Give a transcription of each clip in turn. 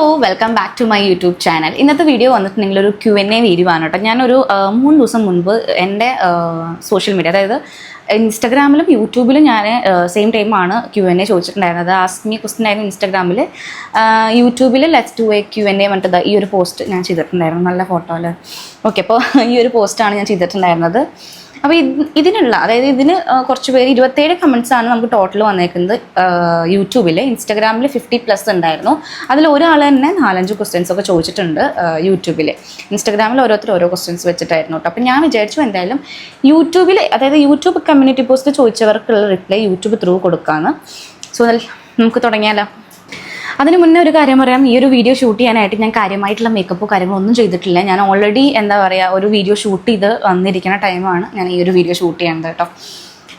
Welcome back to my YouTube channel. ഇന്നത്തെ video വന്നിട്ടുണ്ടെങ്കിൽ ഒരു Q&A വീഡിയോ ആണ് കേട്ടോ. ഞാനൊരു 3 ദിവസം മുൻപ് എൻ്റെ സോഷ്യൽ മീഡിയ, അതായത് ഇൻസ്റ്റാഗ്രാമിലും യൂട്യൂബിലും ഞാൻ സെയിം ടൈമാണ് Q&A ചോദിച്ചിട്ടുണ്ടായിരുന്നത്. ആസ്ക് മീ ക്വസ്റ്റ്യൻ ആയിരുന്നു ഇൻസ്റ്റാഗ്രാമിൽ. യൂട്യൂബിൽ ലെറ്റ്സ് ഡു എ Q&A പറഞ്ഞിട്ട് ഈ ഒരു പോസ്റ്റ് ഞാൻ ചെയ്തിട്ടുണ്ടായിരുന്നു. നല്ല ഫോട്ടോ അല്ലേ? ഓക്കെ, അപ്പോൾ ഈ ഒരു പോസ്റ്റാണ് ഞാൻ ചെയ്തിട്ടുണ്ടായിരുന്നത്. അപ്പോൾ ഇതിനുള്ള, അതായത് ഇതിന് കുറച്ച് പേര് 27 കമൻറ്റ്സാണ് നമുക്ക് ടോട്ടൽ വന്നേക്കുന്നത് യൂട്യൂബിൽ. ഇൻസ്റ്റാഗ്രാമിൽ 50+ ഉണ്ടായിരുന്നു. അതിൽ ഒരാൾ തന്നെ 4-5 ക്വസ്റ്റ്യൻസ് ഒക്കെ ചോദിച്ചിട്ടുണ്ട് യൂട്യൂബിൽ. ഇൻസ്റ്റാഗ്രാമിൽ ഓരോരുത്തർ ഓരോ ക്വസ്റ്റ്യൻസ് വെച്ചിട്ടായിരുന്നു കേട്ടോ. അപ്പോൾ ഞാൻ വിചാരിച്ചു എന്തായാലും യൂട്യൂബിൽ, അതായത് യൂട്യൂബ് കമ്മ്യൂണിറ്റി പോസ്റ്റ് ചോദിച്ചവർക്കുള്ള റിപ്ലൈ യൂട്യൂബ് ത്രൂ കൊടുക്കാമെന്ന്. സോ നമുക്ക് തുടങ്ങിയാലോ. അതിന് മുന്നേ ഒരു കാര്യം പറയാം, ഈ ഒരു വീഡിയോ ഷൂട്ട് ചെയ്യാനായിട്ട് ഞാൻ കാര്യമായിട്ടുള്ള മേക്കപ്പോ കാര്യങ്ങളോ ഒന്നും ചെയ്തിട്ടില്ല. ഞാൻ ഓൾറെഡി ഒരു വീഡിയോ ഷൂട്ട് ചെയ്ത് വന്നിരിക്കുന്ന ടൈമാണ് ഞാൻ ഈ ഒരു വീഡിയോ ഷൂട്ട് ചെയ്യുന്നത് കേട്ടോ.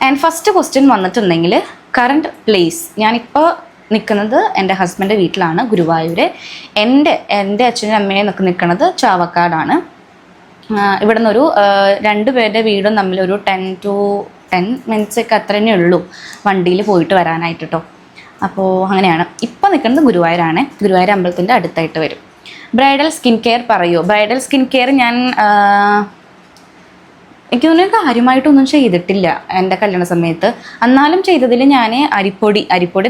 ആൻഡ് ഫസ്റ്റ് ക്വസ്റ്റ്യൻ വന്നിട്ടുണ്ടെങ്കിൽ കറണ്ട് പ്ലേസ്. ഞാനിപ്പോൾ നിൽക്കുന്നത് എൻ്റെ ഹസ്ബൻഡ് വീട്ടിലാണ്, ഗുരുവായൂർ. എൻ്റെ അച്ഛനും അമ്മയും നിൽക്കുന്നത് ചാവക്കാടാണ്. ഇവിടെ നിന്നൊരു 2 പേരുടെ വീടും തമ്മിലൊരു 10 minutes ഒക്കെ അത്ര തന്നെ ഉള്ളൂ വണ്ടിയിൽ പോയിട്ട് വരാനായിട്ട് കേട്ടോ. അപ്പോൾ അങ്ങനെയാണ്. ഇപ്പം നിൽക്കുന്നത് ഗുരുവായൂരാണ്. ഗുരുവായൂർ അമ്പലത്തിൻ്റെ അടുത്തായിട്ട് വരും. ബ്രൈഡൽ സ്കിൻ കെയർ പറയുമോ? ബ്രൈഡൽ സ്കിൻ കെയർ ഞാൻ എനിക്ക് തോന്നുന്നു കാര്യമായിട്ടൊന്നും ചെയ്തിട്ടില്ല എൻ്റെ കല്യാണ സമയത്ത്. എന്നാലും ചെയ്തതിൽ ഞാൻ അരിപ്പൊടി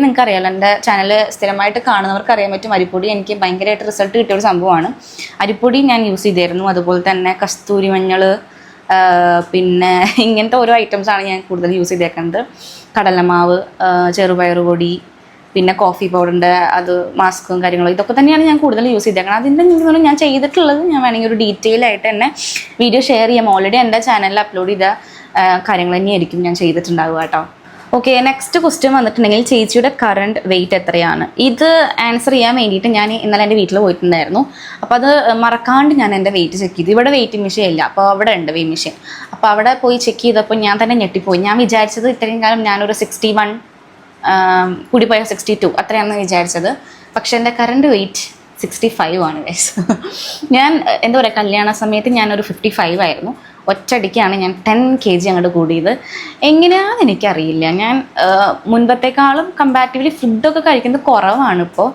നിങ്ങൾക്ക് അറിയാമല്ലോ, എൻ്റെ ചാനൽ സ്ഥിരമായിട്ട് കാണുന്നവർക്ക് അറിയാൻ പറ്റും. അരിപ്പൊടി എനിക്ക് ഭയങ്കരമായിട്ട് റിസൾട്ട് കിട്ടിയ ഒരു സംഭവമാണ്. അരിപ്പൊടി ഞാൻ യൂസ് ചെയ്തിരുന്നു. അതുപോലെ തന്നെ കസ്തൂരി മഞ്ഞൾ, പിന്നെ ഇങ്ങനത്തെ ഓരോ ഐറ്റംസാണ് ഞാൻ കൂടുതൽ യൂസ് ചെയ്തേക്കുന്നത്. കടലമാവ്, ചെറുപയർ പൊടി, പിന്നെ കോഫി പൗഡറിൻ്റെ അത് മാസ്കും കാര്യങ്ങളും, ഇതൊക്കെ തന്നെയാണ് ഞാൻ കൂടുതൽ യൂസ് ചെയ്തേക്കുന്നത്. അതിൻ്റെ എനിക്ക് ഞാൻ ചെയ്തിട്ടുള്ളത് ഞാൻ വേണമെങ്കിൽ ഒരു ഡീറ്റെയിൽ ആയിട്ട് തന്നെ വീഡിയോ ഷെയർ ചെയ്യാം. ഓൾറെഡി എൻ്റെ ചാനലിൽ അപ്ലോഡ് ചെയ്ത കാര്യങ്ങൾ തന്നെയായിരിക്കും ഞാൻ ചെയ്തിട്ടുണ്ടാവുക കേട്ടോ. ഓക്കെ, നെക്സ്റ്റ് ക്വസ്റ്റ്യൻ വന്നിട്ടുണ്ടെങ്കിൽ ചേച്ചിയുടെ കറണ്ട് വെയിറ്റ് എത്രയാണ്? ഇത് ആൻസർ ചെയ്യാൻ വേണ്ടിയിട്ട് ഞാൻ ഇന്നലെ എൻ്റെ വീട്ടിൽ പോയിട്ടുണ്ടായിരുന്നു. അപ്പോൾ അത് മറക്കാണ്ട് ഞാൻ എൻ്റെ വെയിറ്റ് ചെക്ക് ചെയ്തു. ഇവിടെ വെയിറ്റിംഗ് മെഷീൻ ഇല്ല, അപ്പോൾ അവിടെ ഉണ്ട് വെയിറ്റ് മെഷീൻ. അപ്പോൾ അവിടെ പോയി ചെക്ക് ചെയ്തപ്പോൾ ഞാൻ തന്നെ ഞെട്ടിപ്പോയി. ഞാൻ വിചാരിച്ചത് ഇത്രയും കാലം ഞാനൊരു 61, കൂടിപ്പോയ 62 അത്രയാണെന്ന് വിചാരിച്ചത്. പക്ഷെ എൻ്റെ കറണ്ട് വെയിറ്റ് 65 ആണ് ഗൈസ്. ഞാൻ എന്താ പറയുക, കല്യാണ സമയത്ത് ഞാനൊരു 55 ആയിരുന്നു. ഒറ്റയടിക്കാണ് ഞാൻ 10 kg അങ്ങോട്ട് കൂടിയത്. എങ്ങനെയാണെന്ന് എനിക്കറിയില്ല. ഞാൻ മുൻപത്തേക്കാളും കമ്പാരിറ്റീവ്ലി ഫുഡൊക്കെ കഴിക്കുന്നത് കുറവാണ് ഇപ്പോൾ,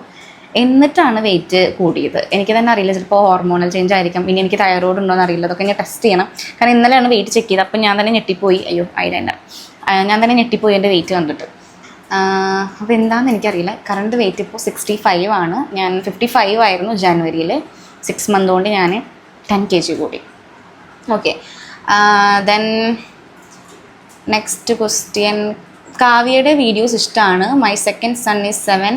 എന്നിട്ടാണ് വെയിറ്റ് കൂടിയത്. എനിക്ക് തന്നെ അറിയില്ല, ചിലപ്പോൾ ഹോർമോണൽ ചേഞ്ച് ആയിരിക്കും. ഇനി എനിക്ക് തൈറോയ്ഡ് ഉണ്ടോ എന്ന് അറിയില്ല. അതൊക്കെ ഞാൻ ടെസ്റ്റ് ചെയ്യണം. കാരണം ഇന്നലെയാണ് വെയിറ്റ് ചെക്ക് ചെയ്തത്. അപ്പം ഞാൻ തന്നെ ഞെട്ടിപ്പോയി. അയ്യോ ഐലൈനർ. ഞാൻ തന്നെ ഞെട്ടിപ്പോയി എൻ്റെ വെയിറ്റ് കണ്ടിട്ട്. അപ്പോൾ എന്താണെന്ന് എനിക്കറിയില്ല. കറണ്ട് വെയിറ്റ് ഇപ്പോൾ 65 ആണ്. ഞാൻ 55 ആയിരുന്നു ജനുവരിയിൽ. 6 month കൊണ്ട് ഞാൻ 10 kg കൂടി. Okay, then next question. കാവ്യയുടെ വീഡിയോസ് ഇഷ്ടമാണ്. My second son is 7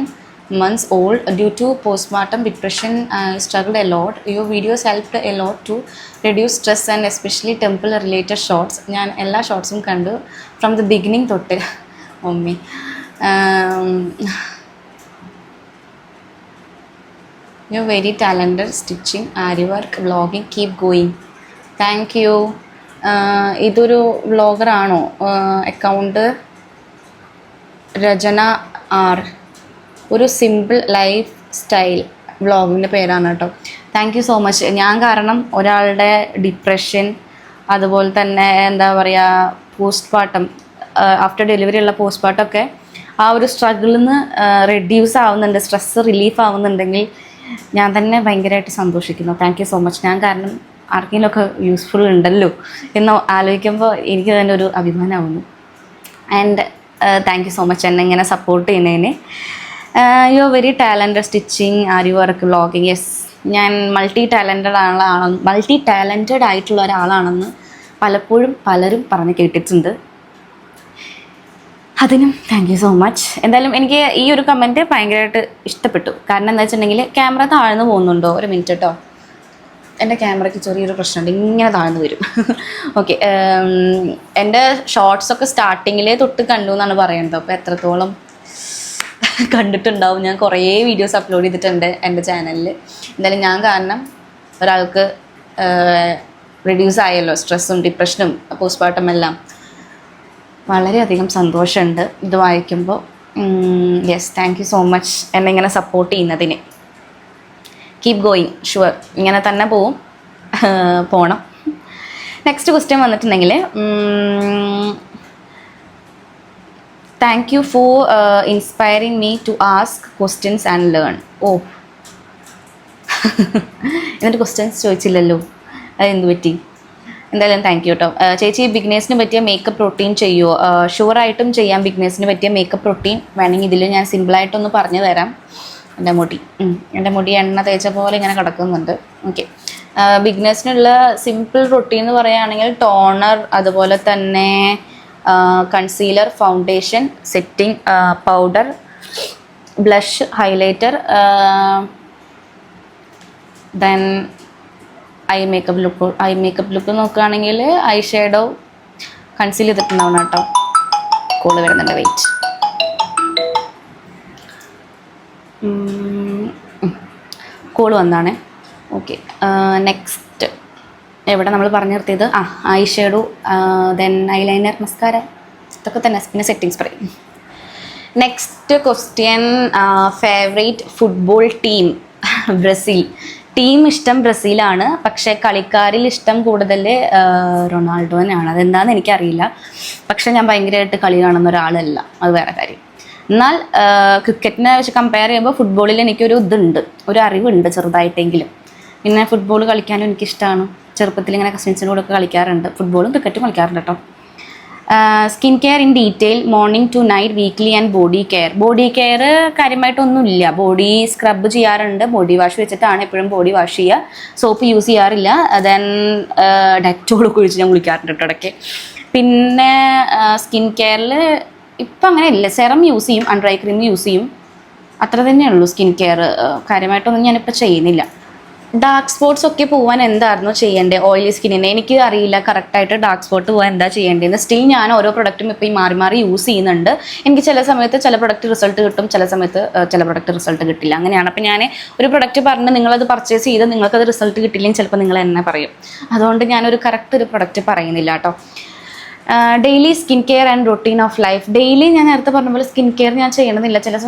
months old. Due to postpartum depression, I struggled a lot. Your videos helped a lot to reduce stress and especially temple related shots. ഞാൻ എല്ലാ ഷോർട്സും കണ്ടു from the beginning തൊട്ട്. Mummy, you're very talented. Stitching, aari work, vlogging, keep going. Thank you. ഇതൊരു വ്ളോഗറാണോ? Account രചന R. ഒരു simple life style വ്ളോഗിൻ്റെ പേരാണ് കേട്ടോ. Thank you so much. ഞാൻ കാരണം ഒരാളുടെ ഡിപ്രഷൻ, അതുപോലെ തന്നെ എന്താ പറയുക, പോസ്റ്റ്പാർട്ടം, ആഫ്റ്റർ ഡെലിവറി ഉള്ള പോസ്റ്റ്പാർട്ടമൊക്കെ ആ ഒരു സ്ട്രഗിളിൽ നിന്ന് റെഡ്യൂസ് ആവുന്നുണ്ട്, സ്ട്രെസ്സ് റിലീഫ് ആവുന്നുണ്ടെങ്കിൽ ഞാൻ തന്നെ ഭയങ്കരമായിട്ട് സന്തോഷിക്കുന്നു. Thank you so much. ഞാൻ കാരണം ആർക്കെങ്കിലുമൊക്കെ യൂസ്ഫുൾ ഉണ്ടല്ലോ എന്ന് ആലോചിക്കുമ്പോൾ എനിക്ക് തന്നെ ഒരു അഭിമാനമാവുന്നു. And thank you so much എന്നെ ഇങ്ങനെ സപ്പോർട്ട് ചെയ്യുന്നതിന്. You are very talented. Stitching, aari work, vlogging. Yes, ഞാൻ മൾട്ടി ടാലൻറ്റഡ് ആയിട്ടുള്ള ഒരാളാണെന്ന് പലപ്പോഴും പലരും പറഞ്ഞ് കേട്ടിട്ടുണ്ട്. അതിനും താങ്ക് യു സോ മച്ച്. എന്തായാലും എനിക്ക് ഈ ഒരു കമൻറ്റ് ഭയങ്കരമായിട്ട് ഇഷ്ടപ്പെട്ടു. കാരണം എന്താ വെച്ചിട്ടുണ്ടെങ്കിൽ ക്യാമറ താഴ്ന്നു പോകുന്നുണ്ടോ? ഒരു മിനിറ്റ് കേട്ടോ, എൻ്റെ ക്യാമറയ്ക്ക് ചെറിയൊരു പ്രശ്നമുണ്ട്, ഇങ്ങനെ താഴ്ന്നു വരും. ഓക്കെ, എൻ്റെ ഷോർട്സൊക്കെ സ്റ്റാർട്ടിങ്ങിലേ തൊട്ട് കണ്ടു എന്നാണ് പറയുന്നത്. അപ്പോൾ എത്രത്തോളം കണ്ടിട്ടുണ്ടാവും? ഞാൻ കുറേ വീഡിയോസ് അപ്ലോഡ് ചെയ്തിട്ടുണ്ട് എൻ്റെ ചാനലിൽ. എന്തായാലും ഞാൻ കാരണം ഒരാൾക്ക് റിഡ്യൂസ് ആയല്ലോ സ്ട്രെസ്സും ഡിപ്രഷനും പോസ്റ്റ്പാർട്ടം എല്ലാം. വളരെയധികം സന്തോഷമുണ്ട് ഇത് വായിക്കുമ്പോൾ. Yes, thank you so much എന്നെ ഇങ്ങനെ സപ്പോർട്ട് ചെയ്യുന്നതിന്. Keep going. ഷുവർ, ഇങ്ങനെ തന്നെ പോകണം. നെക്സ്റ്റ് ക്വസ്റ്റ്യൻ വന്നിട്ടുണ്ടെങ്കിൽ, thank you for inspiring me to ask questions and learn. ഓ, എന്നിട്ട് ക്വസ്റ്റ്യൻസ് ചോദിച്ചില്ലല്ലോ, അതെന്ത് പറ്റി? എന്തായാലും താങ്ക് യു കേട്ടോ. ചേച്ചി ബിഗ്നേഴ്സിന് പറ്റിയ മേക്കപ്പ് റൊട്ടീൻ ചെയ്യുമോ? ഷുവറായിട്ടും ചെയ്യാം. ബിഗ്നേഴ്സിന് പറ്റിയ മേക്കപ്പ് റൊട്ടീൻ വേണമെങ്കിൽ ഇതിൽ ഞാൻ സിമ്പിളായിട്ടൊന്ന് പറഞ്ഞു തരാം. എൻ്റെ മുടി എണ്ണ തേച്ച പോലെ ഇങ്ങനെ കിടക്കുന്നുണ്ട്. ഓക്കെ, ബിഗ്നേഴ്സിനുള്ള സിമ്പിൾ റൊട്ടീൻ എന്ന് പറയുകയാണെങ്കിൽ ടോണർ, അതുപോലെ തന്നെ concealer, foundation, setting powder, blush, highlighter, then I makeup look നോക്കുകയാണെങ്കിൽ ഐ ഷേഡോ കൺസീൽ ചെയ്തിട്ടുണ്ടാവണം കേട്ടോ. കോള് വരുന്നുണ്ട്, വെയിറ്റ്. കോള് വന്നാണേ. ഓക്കെ, നെക്സ്റ്റ് എവിടെ നമ്മൾ പറഞ്ഞു നിർത്തിയത്? I shadow, then eyeliner, mascara, ഇതൊക്കെ തന്നെ. പിന്നെ setting spray. Next question, favourite football team? Brazil. Team ഇഷ്ടം ബ്രസീലാണ്, പക്ഷേ കളിക്കാരിൽ ഇഷ്ടം കൂടുതൽ റൊണാൾഡോനാണ്. അതെന്താണെന്ന് എനിക്കറിയില്ല. പക്ഷെ ഞാൻ ഭയങ്കരമായിട്ട് കളി കാണുന്ന ഒരാളല്ല, അത് വേറെ കാര്യം. എന്നാൽ ക്രിക്കറ്റിനെ വെച്ച് കമ്പയർ ചെയ്യുമ്പോൾ ഫുട്ബോളിൽ എനിക്കൊരു ഒരു അറിവുണ്ട് ചെറുതായിട്ടെങ്കിലും. പിന്നെ ഫുട്ബോൾ കളിക്കാനും എനിക്കിഷ്ടമാണ്. ചെറുപ്പത്തിൽ ഇങ്ങനെ കസിൻസിൻ്റെ കൂടെ ഒക്കെ കളിക്കാറുണ്ട്. ഫുട്ബോളും ക്രിക്കറ്റും കളിക്കാറുണ്ട് കേട്ടോ. Skin care in detail, morning to night, weekly and body care. Body care കാര്യമായിട്ടൊന്നുമില്ല. ബോഡി സ്ക്രബ് ചെയ്യാറുണ്ട്. ബോഡി വാഷ് വെച്ചിട്ടാണ് എപ്പോഴും ബോഡി വാഷ് ചെയ്യുക. സോപ്പ് യൂസ് ചെയ്യാറില്ല. ദെൻ ഡെറ്റോളൊക്കെ ഒഴിച്ച് ഞാൻ കുളിക്കാറുണ്ട് കേട്ടോ ഇടയ്ക്ക്. പിന്നെ സ്കിൻ കെയറിൽ ഇപ്പം അങ്ങനെ ഇല്ല. സെറം യൂസ് ചെയ്യും, അണ്ടർ ഐ ക്രീം യൂസ് ചെയ്യും, അത്ര തന്നെയുള്ളൂ സ്കിൻ കെയർ. കാര്യമായിട്ടൊന്നും ഞാനിപ്പോൾ ചെയ്യുന്നില്ല. ഡാർക്ക് സ്പോട്ട്സ് ഒക്കെ പോകാൻ എന്തായിരുന്നു ചെയ്യേണ്ടത് ഓയിലി സ്കിന്നിന്? എനിക്ക് അറിയില്ല കറക്റ്റായിട്ട് ഡാർക്ക് സ്പോട്ട് പോകാൻ എന്താ ചെയ്യേണ്ടതെന്ന്. സ്റ്റിൽ ഞാൻ ഓരോ പ്രൊഡക്റ്റും ഇപ്പോൾ ഈ മാറി മാറി യൂസ് ചെയ്യുന്നുണ്ട്. എനിക്ക് ചില സമയത്ത് ചില പ്രൊഡക്റ്റ് റിസൾട്ട് കിട്ടും, ചില സമയത്ത് ചില പ്രൊഡക്റ്റ് റിസൾട്ട് കിട്ടില്ല. അങ്ങനെയാണ്. അപ്പോൾ ഞാൻ ഒരു പ്രൊഡക്റ്റ് പറഞ്ഞ് നിങ്ങളത് പർച്ചേസ് ചെയ്ത് നിങ്ങൾക്കത് റിസൾട്ട് കിട്ടില്ലെങ്കിൽ ചിലപ്പോൾ നിങ്ങൾ എന്നെ പറയും. അതുകൊണ്ട് ഞാനൊരു കറക്റ്റ് ഒരു പ്രൊഡക്റ്റ് പറയുന്നില്ല കേട്ടോ. Daily skin care and routine of life. Daily ഞാൻ നേരത്തെ പറഞ്ഞ പോലെ സ്കിൻ കെയർ ഞാൻ ചെയ്യണമെന്നില്ല.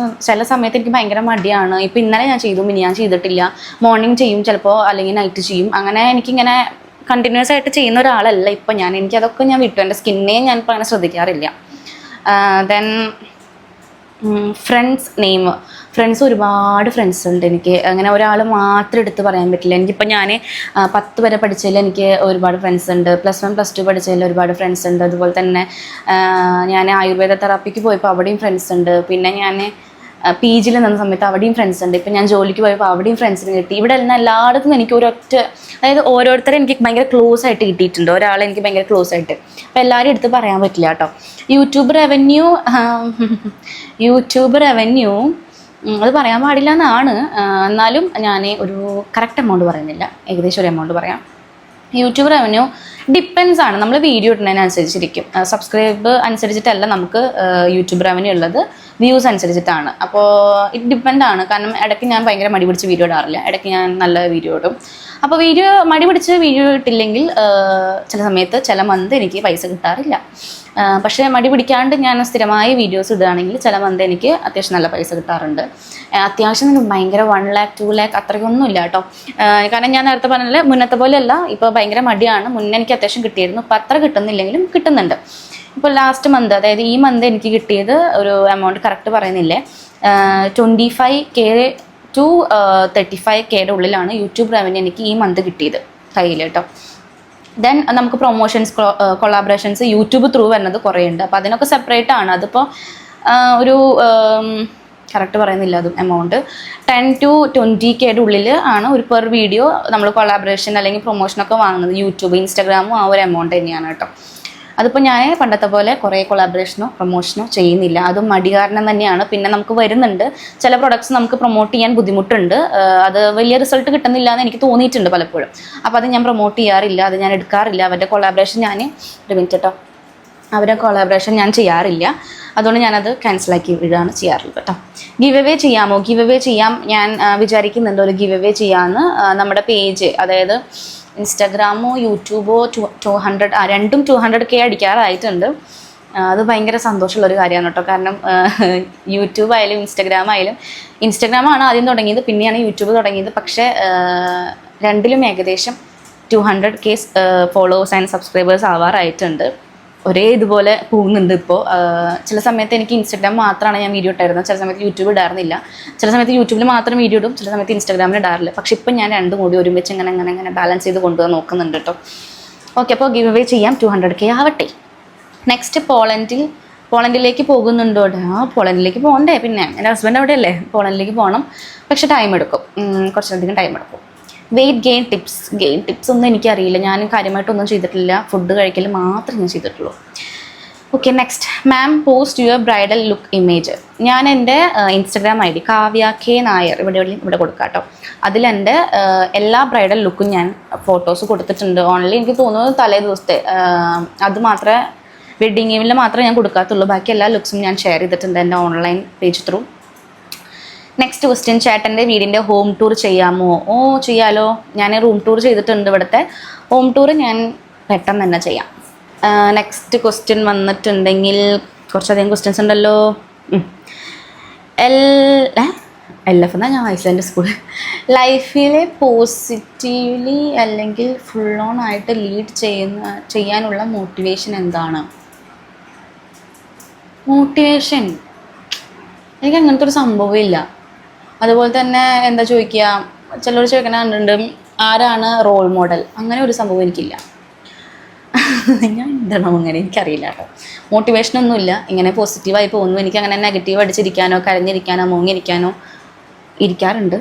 ചില സമയത്ത് എനിക്ക് ഭയങ്കര മടിയാണ്. ഇപ്പോൾ ഇന്നലെ ഞാൻ ചെയ്തു, ഇനി ഞാൻ ചെയ്തിട്ടില്ല. മോർണിംഗ് ചെയ്യും ചിലപ്പോൾ, അല്ലെങ്കിൽ നൈറ്റ് ചെയ്യും. അങ്ങനെ എനിക്കിങ്ങനെ കണ്ടിന്യൂസ് ആയിട്ട് ചെയ്യുന്ന ഒരാളല്ല ഇപ്പം ഞാൻ. എനിക്കതൊക്കെ ഞാൻ വിട്ടു. എൻ്റെ സ്കിന്നെ ഞാനിപ്പോൾ അങ്ങനെ ശ്രദ്ധിക്കാറില്ല. Then friends name. ഫ്രണ്ട്സ് ഒരുപാട് ഫ്രണ്ട്സ് ഉണ്ട് എനിക്ക്. അങ്ങനെ ഒരാൾ മാത്രം എടുത്ത് പറയാൻ പറ്റില്ല. എനിക്കിപ്പോൾ ഞാൻ 10 വരെ പഠിച്ചതിൽ എനിക്ക് ഒരുപാട് ഫ്രണ്ട്സ് ഉണ്ട്. +1 +2 പഠിച്ചതിൽ ഒരുപാട് ഫ്രണ്ട്സ് ഉണ്ട്. അതുപോലെ തന്നെ ഞാൻ ആയുർവേദ തെറാപ്പിക്ക് പോയപ്പോൾ അവിടെയും ഫ്രണ്ട്സ് ഉണ്ട്. പിന്നെ ഞാൻ PG നിന്ന സമയത്ത് അവിടെയും ഫ്രണ്ട്സ് ഉണ്ട്. ഇപ്പം ഞാൻ ജോലിക്ക് പോയപ്പോൾ അവിടെയും ഫ്രണ്ട്സിന് കിട്ടി. ഇവിടെ എല്ലാം എല്ലായിടത്തും എനിക്ക് അതായത് ഓരോരുത്തരെ എനിക്ക് ഭയങ്കര ക്ലോസ് ആയിട്ട് കിട്ടിയിട്ടുണ്ട്. ഒരാളെ എനിക്ക് ഭയങ്കര ക്ലോസ് ആയിട്ട്. അപ്പം എല്ലാവരും എടുത്ത് പറയാൻ പറ്റില്ല കേട്ടോ. യൂട്യൂബ് റവന്യൂ അത് പറയാൻ പാടില്ല എന്നാണ്. എന്നാലും ഞാൻ ഒരു കറക്റ്റ് എമൗണ്ട് പറയുന്നില്ല, ഏകദേശം ഒരു എമൗണ്ട് പറയാം. യൂട്യൂബ് റവന്യൂ ഡിപ്പെൻസ് ആണ്, നമ്മൾ വീഡിയോ ഇടുന്നതിനനുസരിച്ചിരിക്കും. സബ്സ്ക്രൈബ് അനുസരിച്ചിട്ടല്ല നമുക്ക് യൂട്യൂബ് റവന്യൂ ഉള്ളത്, വ്യൂസ് അനുസരിച്ചിട്ടാണ്. അപ്പോൾ ഇറ്റ് ഡിപ്പെൻഡ് ആണ്. കാരണം ഇടയ്ക്ക് ഞാൻ ഭയങ്കര മടി പിടിച്ച് വീഡിയോ ഇടാറില്ല, ഇടയ്ക്ക് ഞാൻ നല്ല വീഡിയോ ഇടും. അപ്പോൾ മടി പിടിച്ച് വീഡിയോ ഇട്ടില്ലെങ്കിൽ ചില സമയത്ത് ചില മന്ത് എനിക്ക് പൈസ കിട്ടാറില്ല. പക്ഷേ മടി പിടിക്കാണ്ട് ഞാൻ സ്ഥിരമായി വീഡിയോസ് ഇടുകയാണെങ്കിൽ ചില മന്ത് എനിക്ക് അത്യാവശ്യം നല്ല പൈസ കിട്ടാറുണ്ട്. അത്യാവശ്യം ഭയങ്കര 1 lakh 2 lakh അത്രയൊന്നും ഇല്ല കേട്ടോ. കാരണം ഞാൻ നേരത്തെ പറഞ്ഞാൽ മുന്നത്തെ പോലെയല്ല, ഇപ്പോൾ ഭയങ്കര മടിയാണ്. മുന്നേ എനിക്ക് അത്യാവശ്യം കിട്ടിയിരുന്നു, ഇപ്പോൾ അത്ര കിട്ടുന്നില്ലെങ്കിലും കിട്ടുന്നുണ്ട്. ഇപ്പോൾ ലാസ്റ്റ് മന്ത്, അതായത് ഈ മന്ത് എനിക്ക് കിട്ടിയത് ഒരു എമൗണ്ട് കറക്റ്റ് പറയുന്നില്ലേ, 25K to 35K ഉള്ളിലാണ് യൂട്യൂബ് റവന്യൂ എനിക്ക് ഈ മന്ത് കിട്ടിയത് കയ്യിൽ കേട്ടോ. ദെൻ നമുക്ക് പ്രൊമോഷൻസ്, കൊളാബറേഷൻസ് യൂട്യൂബ് ത്രൂ വരുന്നത് കുറേ ഉണ്ട്. അപ്പോൾ അതിനൊക്കെ സെപ്പറേറ്റ് ആണ്. അതിപ്പോൾ ഒരു കറക്റ്റ് പറയുന്നില്ല അതും എമൗണ്ട് 10 to 20K ഉള്ളിൽ ആണ് ഒരു പെർ വീഡിയോ നമ്മൾ കൊളാബറേഷൻ അല്ലെങ്കിൽ പ്രൊമോഷനൊക്കെ വാങ്ങുന്നത്. യൂട്യൂബ്, ഇൻസ്റ്റാഗ്രാമും ആ ഒരു എമൗണ്ട് തന്നെയാണ് കേട്ടോ. അതിപ്പോൾ ഞാൻ പണ്ടത്തെ പോലെ കുറേ കൊളാബറേഷനോ പ്രൊമോഷനോ ചെയ്യുന്നില്ല. അതും മടി കാരണം തന്നെയാണ്. പിന്നെ നമുക്ക് വരുന്നുണ്ട് ചില പ്രൊഡക്ട്സ് നമുക്ക് പ്രൊമോട്ട് ചെയ്യാൻ ബുദ്ധിമുട്ടുണ്ട്. അത് വലിയ റിസൾട്ട് കിട്ടുന്നില്ല എന്ന് എനിക്ക് തോന്നിയിട്ടുണ്ട് പലപ്പോഴും. അപ്പോൾ അത് ഞാൻ പ്രൊമോട്ട് ചെയ്യാറില്ല, അത് ഞാൻ എടുക്കാറില്ല. അവരുടെ കൊളാബറേഷൻ ഞാൻ ചെയ്യാറില്ല. അതുകൊണ്ട് ഞാനത് ക്യാൻസലാക്കി വിടുകയാണ് ചെയ്യാറുള്ളത് കേട്ടോ. ഗിവ് അവേ ചെയ്യാമോ? ഗിവ് അവേ ചെയ്യാം. ഞാൻ വിചാരിക്കുന്നുണ്ട് ഒരു ഗിവ് അവേ ചെയ്യാമെന്ന്. നമ്മുടെ പേജ്, അതായത് ഇൻസ്റ്റാഗ്രാമോ യൂട്യൂബോ 200 രണ്ടും 200K അടിക്കാറായിട്ടുണ്ട്. അത് ഭയങ്കര സന്തോഷമുള്ളൊരു കാര്യമാണ് കേട്ടോ. കാരണം യൂട്യൂബ് ആയാലും ഇൻസ്റ്റാഗ്രാമാണ് ആദ്യം തുടങ്ങിയത്, പിന്നെയാണ് യൂട്യൂബ് തുടങ്ങിയത്. പക്ഷേ രണ്ടിലും ഏകദേശം 200K ഫോളോവേഴ്സ് ആൻഡ് സബ്സ്ക്രൈബേഴ്സ് ആവാറായിട്ടുണ്ട്. ഒരേ ഇതുപോലെ പോകുന്നുണ്ട് ഇപ്പോൾ. ചില സമയത്ത് എനിക്ക് ഇൻസ്റ്റാഗ്രാം മാത്രമാണ് ഞാൻ വീഡിയോ ഇട്ടായിരുന്നത്, ചില സമയത്ത് യൂട്യൂബ് ഇടാറുന്നില്ല, ചില സമയത്ത് യൂട്യൂബിൽ മാത്രം വീഡിയോ ഇടും, ചില സമയത്ത് ഇൻസ്റ്റാഗ്രാമിൽ ഇടാറില്ല. പക്ഷേ ഇപ്പം ഞാൻ രണ്ടും കൂടി ഒരുമിച്ച് ഇങ്ങനെ ബാലൻസ് ചെയ്ത് കൊണ്ടുപോകാൻ നോക്കുന്നുണ്ട് കേട്ടോ. ഓക്കെ, അപ്പോൾ ഗിവ് അവേ ചെയ്യാം. 200K ആവട്ടെ. നെക്സ്റ്റ് പോളണ്ടിലേക്ക് പോകുന്നുണ്ടോ? പോളണ്ടിലേക്ക് പോകണ്ടേ, പിന്നെ എൻ്റെ ഹസ്ബൻഡ് അവിടെയല്ലേ, പോളണ്ടിലേക്ക് പോകണം. പക്ഷെ ടൈം എടുക്കും, കുറച്ചധികം ടൈം എടുക്കും. വെയിറ്റ് ഗെയിൻ ടിപ്സ് ഒന്നും എനിക്കറിയില്ല, ഞാൻ കാര്യമായിട്ടൊന്നും ചെയ്തിട്ടില്ല, ഫുഡ് കഴിക്കൽ മാത്രമേ ഞാൻ ചെയ്തിട്ടുള്ളൂ. Okay, next ma'am post your bridal look image. ഞാൻ എൻ്റെ Instagram ID Kavya K Nair ഇവിടെ കൊടുക്കാം കേട്ടോ. അതിലെൻ്റെ എല്ലാ ബ്രൈഡൽ ലുക്കും ഞാൻ ഫോട്ടോസ് കൊടുത്തിട്ടുണ്ട്. ഓൺലി എനിക്ക് തോന്നുന്നത് തലേ ദിവസത്തെ അത് മാത്രമേ വെഡ്ഡിങ് ഈവനിൽ മാത്രമേ ഞാൻ കൊടുക്കാത്തുള്ളൂ, ബാക്കി എല്ലാ ലുക്സും ഞാൻ ഷെയർ ചെയ്തിട്ടുണ്ട് എൻ്റെ online page through. Next question, ചേട്ടൻ്റെ വീടിൻ്റെ ഹോം ടൂർ ചെയ്യാമോ? ചെയ്യാലോ. ഞാൻ റൂം ടൂർ ചെയ്തിട്ടുണ്ട്, ഇവിടുത്തെ ഹോം ടൂർ ഞാൻ പെട്ടെന്ന് തന്നെ ചെയ്യാം. നെക്സ്റ്റ് ക്വസ്റ്റ്യൻ വന്നിട്ടുണ്ടെങ്കിൽ കുറച്ചധികം ക്വസ്റ്റ്യൻസ് ഉണ്ടല്ലോ. LF എന്നാ ഞാൻ ഐസ്ലാൻഡ് സ്കൂൾ. ലൈഫിലെ പോസിറ്റീവ്ലി അല്ലെങ്കിൽ ഫുൾ ഓൺ ആയിട്ട് ലീഡ് ചെയ്യാനുള്ള മോട്ടിവേഷൻ എന്താണ്? മോട്ടിവേഷൻ എനിക്ക് അങ്ങനത്തെ ഒരു സംഭവമില്ല. അതുപോലെ തന്നെ എന്താ ചോദിക്കുക, ചിലർ ചോദിക്കണുണ്ട് ആരാണ് റോൾ മോഡൽ, അങ്ങനെ ഒരു സംഭവം എനിക്കില്ല. ഞാൻ എന്താണോ അങ്ങനെ എനിക്കറിയില്ല കേട്ടോ. മോട്ടിവേഷനൊന്നുമില്ല, ഇങ്ങനെ പോസിറ്റീവായി പോകുന്നു. എനിക്ക് അങ്ങനെ നെഗറ്റീവ് അടിച്ചിരിക്കാനോ കരഞ്ഞിരിക്കാനോ മൂങ്ങിയിരിക്കാനോ ഇരിക്കാറുണ്ട്,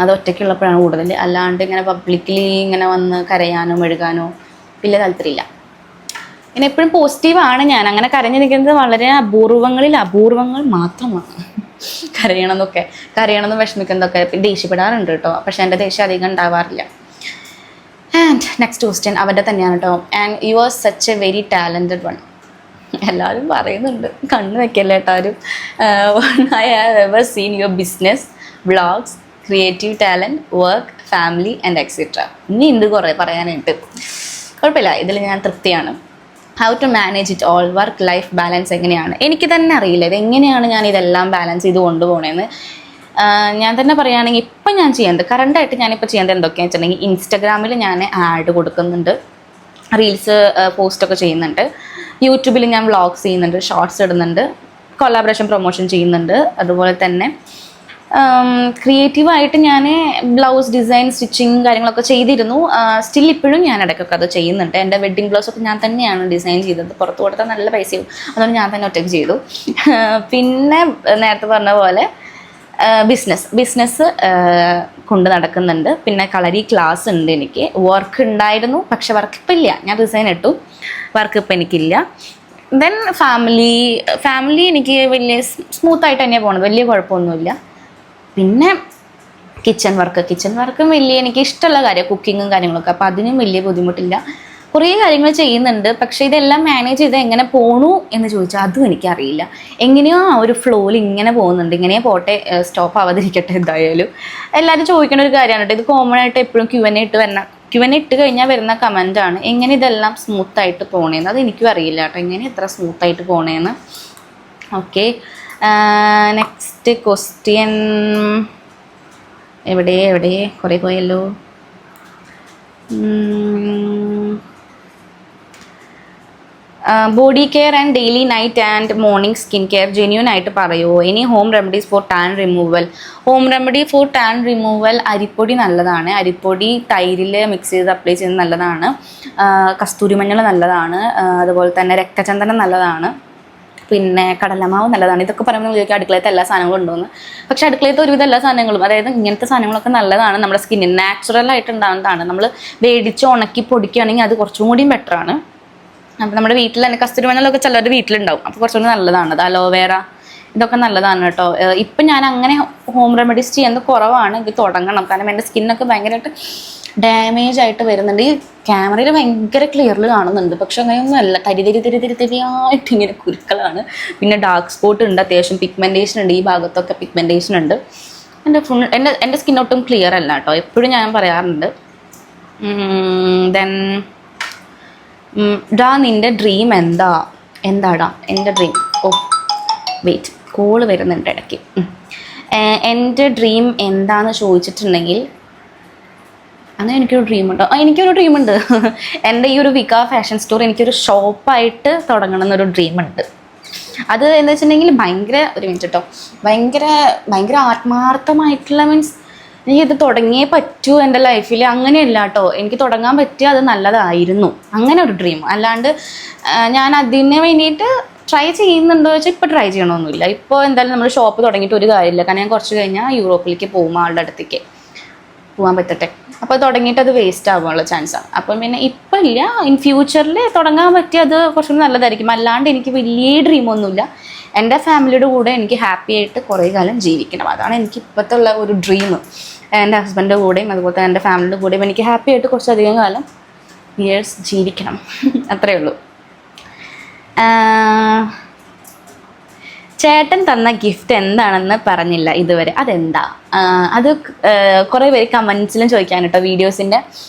അത് ഒറ്റയ്ക്കുള്ളപ്പോഴാണ് കൂടുതൽ. അല്ലാണ്ട് ഇങ്ങനെ പബ്ലിക്കലി ഇങ്ങനെ വന്ന് കരയാനോ മെഴുകാനോ വലിയ താല്പര്യമില്ല. ഇങ്ങനെ എപ്പോഴും പോസിറ്റീവാണ് ഞാൻ. അങ്ങനെ കരഞ്ഞിരിക്കുന്നത് വളരെ അപൂർവങ്ങൾ മാത്രമാണ്. കരയണമെന്നും വിഷമിക്കുന്നതൊക്കെ ദേഷ്യപ്പെടാറുണ്ട് കേട്ടോ, പക്ഷെ എൻ്റെ ദേഷ്യം അധികം ഉണ്ടാവാറില്ല. ആൻഡ് നെക്സ്റ്റ് ക്വസ്റ്റ്യൻ അവരുടെ തന്നെയാണ് കേട്ടോ. And you are such a very talented one. എല്ലാവരും പറയുന്നുണ്ട്, കണ്ണു വെക്കല്ലേ കേട്ടോ ആരും. I have ever seen your business, vlogs, creative talent, work, family and etcetera. ഇനി എന്ത് കുറേ പറയാനായിട്ട്. കുഴപ്പമില്ല, ഇതിൽ ഞാൻ തൃപ്തിയാണ്. How to manage it all, work life balance എങ്ങനെയാണ്? എനിക്ക് തന്നെ അറിയില്ല ഇതെങ്ങനെയാണ് ഞാൻ ഇതെല്ലാം ബാലൻസ് ചെയ്ത് കൊണ്ടുപോകണമെന്ന്. ഞാൻ തന്നെ പറയുകയാണെങ്കിൽ ഇപ്പം ഞാൻ ചെയ്യുന്നത് കറണ്ടായിട്ട് ഞാനിപ്പോൾ ചെയ്യുന്നത് എന്തൊക്കെയാണെന്ന് വെച്ചിട്ടുണ്ടെങ്കിൽ, ഇൻസ്റ്റഗ്രാമിൽ ഞാൻ ആഡ് കൊടുക്കുന്നുണ്ട്, റീൽസ് പോസ്റ്റൊക്കെ ചെയ്യുന്നുണ്ട്, യൂട്യൂബിൽ ഞാൻ വ്ളോഗ്സ് ചെയ്യുന്നുണ്ട്, ഷോർട്സ് ഇടുന്നുണ്ട്, കൊളാബറേഷൻ പ്രൊമോഷൻ ചെയ്യുന്നുണ്ട്. അതുപോലെ തന്നെ ക്രിയേറ്റീവായിട്ട് ഞാൻ ബ്ലൗസ് ഡിസൈൻ സ്റ്റിച്ചിങ് കാര്യങ്ങളൊക്കെ ചെയ്തിരുന്നു. സ്റ്റിൽ ഇപ്പോഴും ഞാൻ ഇടയ്ക്കൊക്കെ അത് ചെയ്യുന്നുണ്ട്. എൻ്റെ വെഡ്ഡിങ് ബ്ലൗസൊക്കെ ഞാൻ തന്നെയാണ് ഡിസൈൻ ചെയ്തത്, പുറത്ത് കൊടുത്താൽ നല്ല പൈസയും, അതുകൊണ്ട് ഞാൻ തന്നെ ഒറ്റയ്ക്ക് ചെയ്തു. പിന്നെ നേരത്തെ പറഞ്ഞ പോലെ ബിസിനസ് കൊണ്ട് നടക്കുന്നുണ്ട്. പിന്നെ കളരി ക്ലാസ് ഉണ്ട്, എനിക്ക് വർക്ക് ഉണ്ടായിരുന്നു, പക്ഷെ വർക്ക് ഇപ്പം ഇല്ല, ഞാൻ റിസൈൻ ഇട്ടു, വർക്ക് ഇപ്പം എനിക്കില്ല. ദെൻ ഫാമിലി എനിക്ക് വലിയ സ്മൂത്തായിട്ട് തന്നെയാണ് പോകുന്നത്, വലിയ കുഴപ്പമൊന്നുമില്ല. പിന്നെ കിച്ചൺ വർക്കും വലിയ എനിക്ക് ഇഷ്ടമുള്ള കാര്യം, കുക്കിങ്ങും കാര്യങ്ങളൊക്കെ, അപ്പോൾ അതിനും വലിയ ബുദ്ധിമുട്ടില്ല. കുറേ കാര്യങ്ങൾ ചെയ്യുന്നുണ്ട്, പക്ഷേ ഇതെല്ലാം മാനേജ് ചെയ്ത് എങ്ങനെ പോണു എന്ന് ചോദിച്ചാൽ അതും എനിക്കറിയില്ല. എങ്ങനെയോ ആ ഒരു ഫ്ലോയിൽ ഇങ്ങനെ പോകുന്നുണ്ട്. ഇങ്ങനെ പോട്ടെ, സ്റ്റോപ്പ് ആവാതിരിക്കട്ടെ. എന്തായാലും എല്ലാവരും ചോദിക്കുന്ന ഒരു കാര്യമാണ് കേട്ടോ, ഇത് കോമൺ ആയിട്ട് എപ്പോഴും Q&A ഇട്ട് കഴിഞ്ഞാൽ വരുന്ന കമൻറ്റാണ്, എങ്ങനെ ഇതെല്ലാം സ്മൂത്തായിട്ട് പോണേന്ന്. അത് എനിക്കും അറിയില്ല കേട്ടോ, എങ്ങനെ ഇത്ര സ്മൂത്തായിട്ട് പോണേന്ന്. ഓക്കെ, നെക്സ്റ്റ് ക്വസ്റ്റ്യൻ എവിടെ കുറേ പോയല്ലോ. Body care and daily night and morning skin care genuine ആയിട്ട് പറയുമോ? ഇനി home remedies four tan removal. Home remedy four tan removal അരിപ്പൊടി നല്ലതാണ്, അരിപ്പൊടി തൈരിൽ മിക്സ് ചെയ്ത് അപ്ലൈ ചെയ്യുന്നത് നല്ലതാണ്, കസ്തൂരി മഞ്ഞൾ നല്ലതാണ്, അതുപോലെ തന്നെ രക്തചന്ദനം നല്ലതാണ്, പിന്നെ കടലമാവ് നല്ലതാണ്. ഇതൊക്കെ പറയുമ്പോൾ ചോദിക്കുക അടുക്കളത്തെ എല്ലാ സാധനങ്ങളും ഉണ്ടോയെന്ന്. പക്ഷേ അടുക്കളത്തെ ഒരുവിധം എല്ലാ സാധനങ്ങളും, അതായത് ഇങ്ങനത്തെ സാധനങ്ങളൊക്കെ നല്ലതാണ്, നമ്മുടെ സ്കിന്നിന് നാച്ചുറലായിട്ട് ഉണ്ടാകുന്നതാണ്. നമ്മൾ വേടിച്ച് ഉണക്കി പൊടിക്കുകയാണെങ്കിൽ അത് കുറച്ചും കൂടിയും ബെറ്ററാണ്. അപ്പോൾ നമ്മുടെ വീട്ടിൽ തന്നെ കസ്തൂരി മഞ്ഞളൊക്കെ ചിലരുടെ വീട്ടിലുണ്ടാവും, അപ്പോൾ കുറച്ചുകൂടി നല്ലതാണ്. അത് അലോവേറ ഇതൊക്കെ നല്ലതാണ് കേട്ടോ. ഇപ്പം ഞാൻ അങ്ങനെ ഹോം റെമഡീസ് ചെയ്യുന്നത് കുറവാണ്, ഇത് തുടങ്ങണം. കാരണം എൻ്റെ സ്കിന്നൊക്കെ ഭയങ്കരമായിട്ട് ഡാമേജ് ആയിട്ട് വരുന്നുണ്ട്. ഈ ക്യാമറയിൽ ഭയങ്കര ക്ലിയറിൽ കാണുന്നുണ്ട്, പക്ഷെ അങ്ങനെയൊന്നും അല്ല, തരിയായിട്ട് ഇങ്ങനെ കുരുക്കളാണ്. പിന്നെ ഡാർക്ക് സ്പോട്ട് ഉണ്ട്, അത്യാവശ്യം പിഗ്മെൻറ്റേഷൻ ഉണ്ട്, ഈ ഭാഗത്തൊക്കെ പിഗ്മെൻറ്റേഷൻ ഉണ്ട്. എൻ്റെ സ്കിൻ ഒട്ടും ക്ലിയർ അല്ല കേട്ടോ, എപ്പോഴും ഞാൻ പറയാറുണ്ട്. ദെൻ നിൻ്റെ ഡ്രീം എന്താടാ? എൻ്റെ ഡ്രീം, വെയിറ്റ്, കോള് വരുന്നുണ്ട് ഇടയ്ക്ക്. എൻ്റെ ഡ്രീം എന്താണെന്ന് ചോദിച്ചിട്ടുണ്ടെങ്കിൽ അങ്ങനെ എനിക്കൊരു ഡ്രീമുണ്ടോ? എനിക്കൊരു ഡ്രീമുണ്ട്. എൻ്റെ ഈ ഒരു വിക ഫാഷൻ സ്റ്റോർ എനിക്കൊരു ഷോപ്പായിട്ട് തുടങ്ങണം എന്നൊരു ഡ്രീമുണ്ട്. അത് എന്താ വെച്ചിട്ടുണ്ടെങ്കിൽ ഭയങ്കര ഒരു മിനിറ്റ് കേട്ടോ, ഭയങ്കര ഭയങ്കര ആത്മാർത്ഥമായിട്ടുള്ള മീൻസ് എനിക്കിത് തുടങ്ങിയേ പറ്റൂ എൻ്റെ ലൈഫിൽ, അങ്ങനെയല്ല കേട്ടോ. എനിക്ക് തുടങ്ങാൻ പറ്റിയ അത് നല്ലതായിരുന്നു, അങ്ങനെ ഒരു ഡ്രീം. അല്ലാണ്ട് ഞാൻ അതിന് വേണ്ടിയിട്ട് ട്രൈ ചെയ്യുന്നുണ്ടോ വെച്ചാൽ ഇപ്പോൾ ട്രൈ ചെയ്യണമെന്നില്ല. ഇപ്പോൾ എന്തായാലും നമ്മൾ ഷോപ്പ് തുടങ്ങിയിട്ട് ഒരു കാര്യമില്ല. കാരണം ഞാൻ കുറച്ച് കഴിഞ്ഞാൽ യൂറോപ്പിലേക്ക് പോകും, ആളുടെ അടുത്തേക്ക് പോകാൻ പറ്റട്ടെ. അപ്പോൾ തുടങ്ങിയിട്ട് അത് വേസ്റ്റ് ആകാനുള്ള ചാൻസാണ്. അപ്പം പിന്നെ ഇപ്പം ഇല്ല, ഇൻ ഫ്യൂച്ചറിൽ തുടങ്ങാൻ പറ്റിയത് കുറച്ചുകൂടി നല്ലതായിരിക്കും. അല്ലാണ്ട് എനിക്ക് വലിയ ഡ്രീമൊന്നുമില്ല. എൻ്റെ ഫാമിലിയുടെ കൂടെ എനിക്ക് ഹാപ്പി ആയിട്ട് കുറേ കാലം ജീവിക്കണം. അതാണ് എനിക്ക് ഇപ്പോഴത്തെ ഉള്ള ഒരു ഡ്രീം. എൻ്റെ ഹസ്ബൻഡിൻ്റെ കൂടെയും അതുപോലെ തന്നെ എൻ്റെ ഫാമിലിയുടെ കൂടെയും എനിക്ക് ഹാപ്പി ആയിട്ട് കുറച്ചധികം കാലം ഇയേഴ്സ് ജീവിക്കണം. അത്രയേ ഉള്ളൂ. ചേട്ടൻ തന്ന ഗിഫ്റ്റ് എന്താണെന്ന് പറഞ്ഞില്ല ഇതുവരെ, അതെന്താ? അത് കുറേ പേര് കമൻസിലും ചോദിക്കാൻ കേട്ടോ വീഡിയോസിൻ്റെ.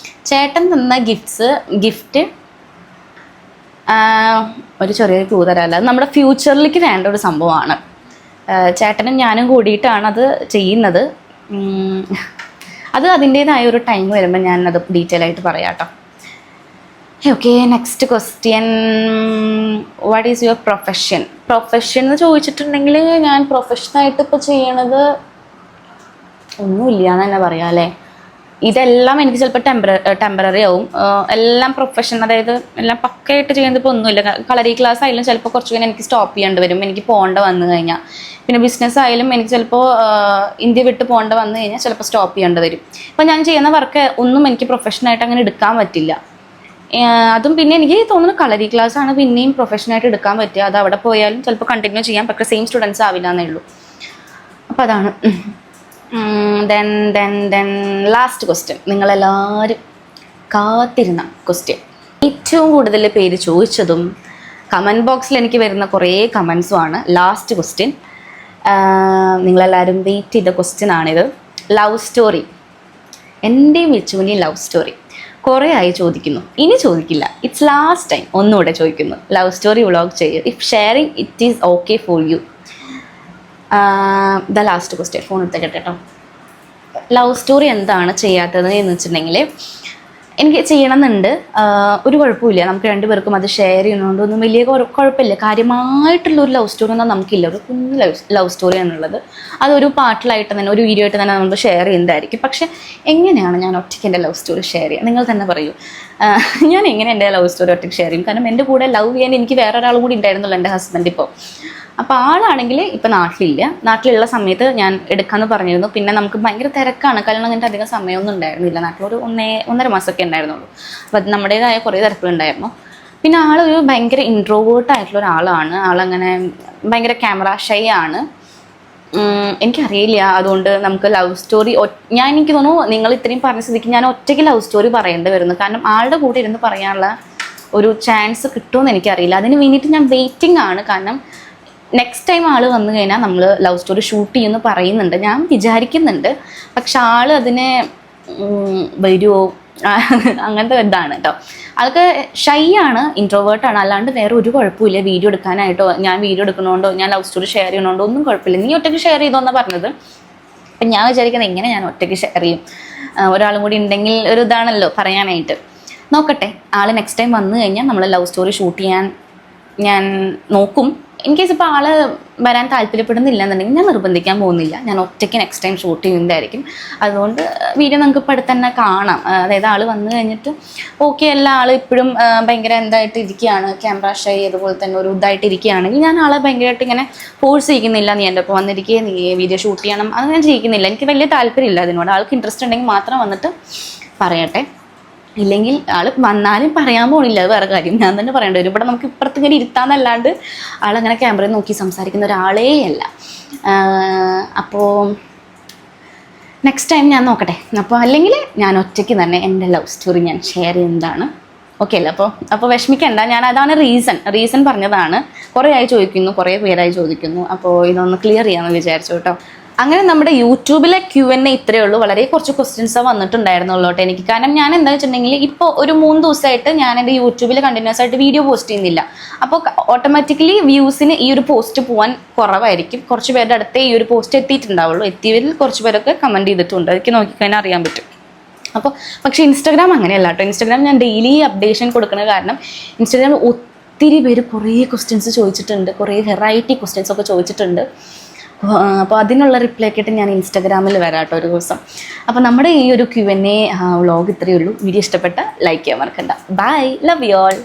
ചേട്ടൻ തന്ന ഗിഫ്റ്റ് ഒരു ചെറിയൊരു ക്ലൂ തരാമല്ലോ, അത് നമ്മുടെ ഫ്യൂച്ചറിലേക്ക് വേണ്ട ഒരു സംഭവമാണ്. ചേട്ടനും ഞാനും കൂടിയിട്ടാണ് അത് ചെയ്യുന്നത്. അത് അതിൻ്റേതായ ഒരു ടൈം വരുമ്പോൾ ഞാനത് ഡീറ്റെയിൽ ആയിട്ട് പറയാം കേട്ടോ. Okay, next question. What is your profession എന്ന് ചോദിച്ചിട്ടുണ്ടെങ്കിൽ ഞാൻ പ്രൊഫഷനായിട്ട് ഇപ്പോൾ ചെയ്യണത് ഒന്നുമില്ല എന്ന് തന്നെ പറയാം അല്ലേ. ഇതെല്ലാം എനിക്ക് ചിലപ്പോൾ ടെമ്പററി ആവും. എല്ലാം പ്രൊഫഷൻ, അതായത് എല്ലാം പക്കയായിട്ട് ചെയ്യുന്നത് ഇപ്പോൾ ഒന്നുമില്ല. കളരി ക്ലാസ് ആയാലും ചിലപ്പോൾ കുറച്ച് കഴിഞ്ഞാൽ എനിക്ക് സ്റ്റോപ്പ് ചെയ്യേണ്ടി വരും, എനിക്ക് പോകേണ്ട വന്നു കഴിഞ്ഞാൽ. പിന്നെ ബിസിനസ് ആയാലും എനിക്ക് ചിലപ്പോൾ ഇന്ത്യ വിട്ട് പോകേണ്ട വന്നു കഴിഞ്ഞാൽ ചിലപ്പോൾ സ്റ്റോപ്പ് ചെയ്യേണ്ടി വരും. ഇപ്പം ഞാൻ ചെയ്യുന്ന വർക്ക് ഒന്നും എനിക്ക് പ്രൊഫഷനായിട്ട് അങ്ങനെ എടുക്കാൻ പറ്റില്ല. അതും പിന്നെ എനിക്ക് തോന്നുന്നു കളരി ക്ലാസ് ആണ് പിന്നെയും പ്രൊഫഷനായിട്ട് എടുക്കാൻ പറ്റുക. അത് അവിടെ പോയാലും ചിലപ്പോൾ കണ്ടിന്യൂ ചെയ്യാം, പക്ഷേ സെയിം സ്റ്റുഡൻസ് ആവില്ല എന്നേ ഉള്ളൂ. അപ്പോൾ അതാണ്. ദെൻ ലാസ്റ്റ് ക്വസ്റ്റ്യൻ, നിങ്ങളെല്ലാവരും കാത്തിരുന്ന ക്വസ്റ്റ്യൻ, ഏറ്റവും കൂടുതൽ പേര് ചോദിച്ചതും കമൻറ്റ് ബോക്സിൽ എനിക്ക് വരുന്ന കുറേ കമൻസുമാണ്. ലാസ്റ്റ് ക്വസ്റ്റ്യൻ, നിങ്ങളെല്ലാവരും വെയിറ്റ് ചെയ്ത ക്വസ്റ്റ്യൻ ആണിത്. ലവ് സ്റ്റോറി, എൻ്റെയും വിച്ചുവിൻ്റെയും ലവ് സ്റ്റോറി കുറേ ആയി ചോദിക്കുന്നു, ഇനി ചോദിക്കില്ല, ഇറ്റ്സ് ലാസ്റ്റ് ടൈം, ഒന്നുകൂടെ ചോദിക്കുന്നു. ലവ് സ്റ്റോറി വ്ളോഗ് ചെയ്യൂ, if sharing it is okay for you. The last question, phone എടുത്തേക്കട്ടെ കേട്ടോ. ലവ് സ്റ്റോറി എന്താണ് ചെയ്യാത്തത് എന്ന് വെച്ചിട്ടുണ്ടെങ്കിൽ എനിക്ക് ചെയ്യണമെന്നുണ്ട്, ഒരു കുഴപ്പമില്ല. നമുക്ക് രണ്ടുപേർക്കും അത് ഷെയർ ചെയ്യുന്നതുകൊണ്ടൊന്നും വലിയ കുഴപ്പമില്ല. കാര്യമായിട്ടുള്ളൊരു ലവ് സ്റ്റോറി ഒന്നും നമുക്കില്ല. ഒരു കുഞ്ഞ് ലവ് സ്റ്റോറി ആണുള്ളത്. അതൊരു പാട്ടിലായിട്ട് തന്നെ, ഒരു വീഡിയോ ആയിട്ട് തന്നെ നമ്മൾ ഷെയർ ചെയ്യുന്നതായിരിക്കും. പക്ഷേ എങ്ങനെയാണ് ഞാൻ ഒറ്റയ്ക്ക് എൻ്റെ ലവ് സ്റ്റോറി ഷെയർ ചെയ്യുക? നിങ്ങൾ തന്നെ പറയൂ. ഞാൻ എങ്ങനെ എൻ്റെ ലവ് സ്റ്റോറി ഒറ്റയ്ക്ക് ഷെയർ ചെയ്യും? കാരണം എൻ്റെ കൂടെ ലവ് ചെയ്യാൻ എനിക്ക് വേറെ ഒരാളും കൂടി ഉണ്ടായിരുന്നല്ലോ, എൻ്റെ ഹസ്ബൻഡ്. ഇപ്പോൾ അപ്പോൾ ആളാണെങ്കിൽ ഇപ്പം നാട്ടിലുള്ള സമയത്ത് ഞാൻ എടുക്കാമെന്ന് പറഞ്ഞിരുന്നു. പിന്നെ നമുക്ക് ഭയങ്കര തിരക്കാണ്, കല്യാണം കഴിഞ്ഞിട്ട് അധികം സമയമൊന്നും ഉണ്ടായിരുന്നില്ല. നാട്ടിലൊരു 1.5 മാസമൊക്കെ ഉണ്ടായിരുന്നുള്ളൂ. അപ്പോൾ അത് നമ്മുടേതായ കുറേ തിരക്കുകളുണ്ടായിരുന്നു. പിന്നെ ആളൊരു ഭയങ്കര ഇൻട്രോവേർട്ടായിട്ടുള്ള ഒരാളാണ്. ആളങ്ങനെ ഭയങ്കര ക്യാമറ ഷൈ ആണ്. എനിക്കറിയില്ല, അതുകൊണ്ട് നമുക്ക് ലവ് സ്റ്റോറി എനിക്ക് തോന്നുന്നു നിങ്ങൾ ഇത്രയും പറഞ്ഞ സ്ഥിതിക്ക് ഞാൻ ഒറ്റയ്ക്ക് ലവ് സ്റ്റോറി പറയേണ്ടി വരുന്നു. കാരണം ആളുടെ കൂടെ ഇരുന്ന് പറയാനുള്ള ഒരു ചാൻസ് കിട്ടുമെന്ന് എനിക്കറിയില്ല. അതിന് വേണ്ടിയിട്ട് ഞാൻ വെയിറ്റിംഗ് ആണ്. കാരണം നെക്സ്റ്റ് ടൈം ആൾ വന്നു കഴിഞ്ഞാൽ നമ്മൾ ലവ് സ്റ്റോറി ഷൂട്ട് ചെയ്യുമെന്ന് പറയുന്നുണ്ട്, ഞാൻ വിചാരിക്കുന്നുണ്ട്. പക്ഷെ ആൾ അതിനെ വരുമോ അങ്ങനത്തെ ഇതാണ് കേട്ടോ. അതൊക്കെ ഷൈ ആണ്, ഇൻട്രോവേർട്ടാണ്. അല്ലാണ്ട് വേറെ ഒരു കുഴപ്പമില്ല. വീഡിയോ എടുക്കാനായിട്ടോ, ഞാൻ വീഡിയോ എടുക്കണോണ്ടോ, ഞാൻ ലവ് സ്റ്റോറി ഷെയർ ചെയ്യണോണ്ടോ ഒന്നും കുഴപ്പമില്ല. നീ ഒറ്റയ്ക്ക് ഷെയർ ചെയ്തോന്നാണ് പറഞ്ഞത്. അപ്പം ഞാൻ വിചാരിക്കുന്നത് എങ്ങനെ ഞാൻ ഒറ്റയ്ക്ക് ഷെയർ ചെയ്യും? ഒരാളും കൂടി ഉണ്ടെങ്കിൽ ഒരു ഇതാണല്ലോ പറയാനായിട്ട്. നോക്കട്ടെ, ആൾ നെക്സ്റ്റ് ടൈം വന്നു കഴിഞ്ഞാൽ നമ്മൾ ലവ് സ്റ്റോറി ഷൂട്ട് ചെയ്യാൻ ഞാൻ നോക്കും. ഇൻ കേസ് ഇപ്പോൾ ആൾ വരാൻ താല്പര്യപ്പെടുന്നില്ല എന്നുണ്ടെങ്കിൽ ഞാൻ നിർബന്ധിക്കാൻ പോകുന്നില്ല. ഞാൻ ഒറ്റയ്ക്ക് നെക്സ്റ്റ് ടൈം ഷൂട്ട് ചെയ്യുന്നതായിരിക്കും. അതുകൊണ്ട് വീഡിയോ നമുക്ക് ഇപ്പോൾ അടുത്ത് തന്നെ കാണാം. അതായത് ആൾ വന്നു കഴിഞ്ഞിട്ട് ഓക്കെ അല്ല, ആൾ ഇപ്പോഴും ഭയങ്കര എന്തായിട്ട് ഇരിക്കുകയാണ്, ക്യാമറ ഷൈ അതുപോലെ തന്നെ ഒരു ഇതായിട്ട് ഇരിക്കുകയാണെങ്കിൽ ഞാൻ ആളെ ഭയങ്കരമായിട്ട് ഇങ്ങനെ ഫോഴ്സ് ചെയ്യിക്കുന്നില്ല. നീ എൻ്റെ ഒപ്പം വന്നിരിക്കുക, നീ വീഡിയോ ഷൂട്ട് ചെയ്യണം, അത് ഞാൻ ചെയ്യിക്കുന്നില്ല. എനിക്ക് വലിയ താല്പര്യമില്ല അതിനോട്. ആൾക്ക് ഇൻട്രസ്റ്റ് ഉണ്ടെങ്കിൽ മാത്രം വന്നിട്ട് പറയട്ടെ. ഇല്ലെങ്കിൽ ആൾ വന്നാലും പറയാൻ പോണില്ല, അത് വേറെ കാര്യം. ഞാൻ തന്നെ പറയേണ്ടി വരും. ഇവിടെ നമുക്ക് ഇപ്പുറത്ത് ഇങ്ങനെ ഇരുത്താന്നല്ലാണ്ട് ആളങ്ങനെ ക്യാമറയിൽ നോക്കി സംസാരിക്കുന്ന ഒരാളേ അല്ല. അപ്പോൾ നെക്സ്റ്റ് ടൈം ഞാൻ നോക്കട്ടെ. അപ്പോൾ അല്ലെങ്കിൽ ഞാൻ ഒറ്റയ്ക്ക് തന്നെ എൻ്റെ ലവ് സ്റ്റോറി ഞാൻ ഷെയർ ചെയ്യുന്നതാണ്. ഓക്കെ അല്ലേ? അപ്പോൾ വിഷമിക്കണ്ട. ഞാൻ അതാണ് റീസൺ പറഞ്ഞതാണ്. കുറേ ആയി ചോദിക്കുന്നു, കുറേ പേരായി ചോദിക്കുന്നു. അപ്പോൾ ഇതൊന്ന് ക്ലിയർ ചെയ്യാമെന്ന് വിചാരിച്ചു കേട്ടോ. അങ്ങനെ നമ്മുടെ യൂട്യൂബിലെ Q&A ഇത്രയേ ഉള്ളൂ. വളരെ കുറച്ച് ക്വസ്റ്റ്യൻസ് വന്നിട്ടുണ്ടായിരുന്നുള്ളൂ കേട്ടോ എനിക്ക്. കാരണം ഞാൻ എന്താ വെച്ചിട്ടുണ്ടെങ്കിൽ ഇപ്പോൾ ഒരു 3 ദിവസമായിട്ട് ഞാൻ എൻ്റെ യൂട്യൂബിൽ കണ്ടിന്യൂസ് ആയിട്ട് വീഡിയോ പോസ്റ്റ് ചെയ്യുന്നില്ല. അപ്പോൾ ഓട്ടോമാറ്റിക്കലി വ്യൂസിന് ഈ ഒരു പോസ്റ്റ് പോകാൻ കുറവായിരിക്കും. കുറച്ച് പേരുടെ അടുത്തേ ഈ ഒരു പോസ്റ്റ് എത്തിയിട്ടുണ്ടാവുള്ളൂ. എത്തിയവരിൽ കുറച്ച് പേരൊക്കെ കമൻറ്റ് ചെയ്തിട്ടുണ്ട്. എനിക്ക് നോക്കിക്കഴിഞ്ഞാൽ അറിയാൻ പറ്റും. അപ്പോൾ പക്ഷേ ഇൻസ്റ്റാഗ്രാം അങ്ങനെയല്ല കേട്ടോ. ഇൻസ്റ്റാഗ്രാം ഞാൻ ഡെയിലി അപ്ഡേഷൻ കൊടുക്കുന്ന കാരണം ഇൻസ്റ്റാഗ്രാമിൽ ഒത്തിരി പേര് കുറേ ക്വസ്റ്റ്യൻസ് ചോദിച്ചിട്ടുണ്ട്, കുറേ വെറൈറ്റി ക്വസ്റ്റ്യൻസ് ഒക്കെ ചോദിച്ചിട്ടുണ്ട്. അപ്പോൾ അതിനുള്ള റിപ്ലൈ ഒക്കെ ആയിട്ട് ഞാൻ ഇൻസ്റ്റാഗ്രാമിൽ വരാം കേട്ടോ ഒരു ദിവസം. അപ്പോൾ നമ്മുടെ ഈ ഒരു Q&A വ്ളോഗ് ഇത്രയേ ഉള്ളൂ. വീഡിയോ ഇഷ്ടപ്പെട്ട ലൈക്ക് ചെയ്യാൻ മറക്കണ്ട. Bye, love you all.